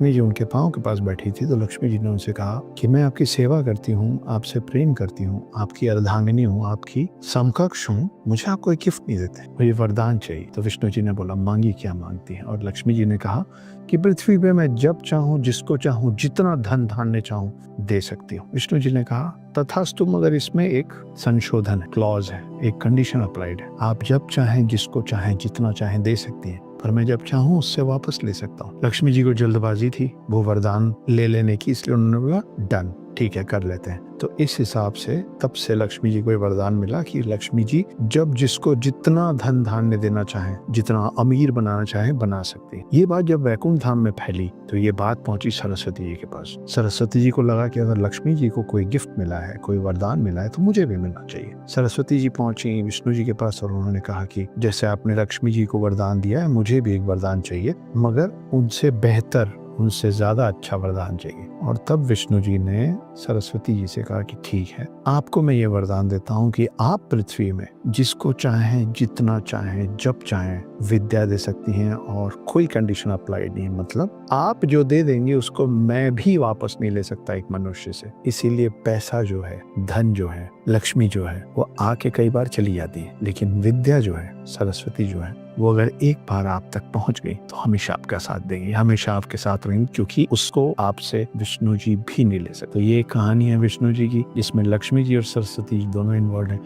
लक्ष्मी जी उनके पाँव के पास बैठी थी, तो लक्ष्मी जी ने उनसे कहा कि मैं आपकी सेवा करती हूँ, आपसे प्रेम करती हूँ, आपकी अर्धांगिनी हूँ, आपकी समकक्ष हूँ, मुझे आप कोई गिफ्ट नहीं देते, मुझे वरदान चाहिए। तो विष्णु जी ने बोला, मांगी क्या मांगती है? और लक्ष्मी जी ने कहा कि पृथ्वी पे मैं जब चाहूँ, जिसको चाहूँ, जितना धन धान्य चाहूँ दे सकती हूँ। विष्णु जी ने कहा तथास्तु, मगर इसमें एक संशोधन है, क्लॉज है, एक कंडीशन अप्लाइड है। आप जब चाहें, जिसको चाहें, जितना चाहें दे सकती हैं, पर मैं जब चाहूँ उससे वापस ले सकता हूँ। लक्ष्मी जी को जल्दबाजी थी वो वरदान ले लेने की, इसलिए उन्होंने बोला डन, ठीक है, कर लेते हैं। तो इस हिसाब से तब से लक्ष्मी जी को ये वरदान मिला कि लक्ष्मी जी जब जिसको जितना धन धान्य देना चाहे, जितना अमीर बनाना चाहे, बना सकती है। ये बात जब वैकुंठ धाम में फैली तो ये बात पहुंची सरस्वती जी के पास। सरस्वती जी को लगा कि अगर लक्ष्मी जी को कोई गिफ्ट मिला है, कोई वरदान मिला है, तो मुझे भी मिलना चाहिए। सरस्वती जी पहुंची विष्णु जी के पास और उन्होंने कहा कि जैसे आपने लक्ष्मी जी को वरदान दिया है, मुझे भी एक वरदान चाहिए, मगर उनसे बेहतर, उनसे ज्यादा अच्छा वरदान चाहिए। और तब विष्णु जी ने सरस्वती जी से कहा कि ठीक है, आपको मैं ये वरदान देता हूँ कि आप पृथ्वी में जिसको चाहें, जितना चाहें, जब चाहें विद्या दे सकती हैं और कोई कंडीशन अप्लाइड नहीं है। मतलब आप जो दे देंगे उसको मैं भी वापस नहीं ले सकता एक मनुष्य से। इसीलिए पैसा जो है, धन जो है, लक्ष्मी जो है, वो आके कई बार चली जाती है, लेकिन विद्या जो है, सरस्वती जो है, वो अगर एक बार आप तक पहुंच गई तो हमेशा आपका साथ देंगी, हमेशा आपके साथ रहेंगी, क्योंकि उसको आपसे विष्णु जी भी नहीं ले सकते। तो ये कहानी है विष्णु जी की, जिसमें लक्ष्मी जी और सरस्वती जी दोनों इन्वॉल्व हैं।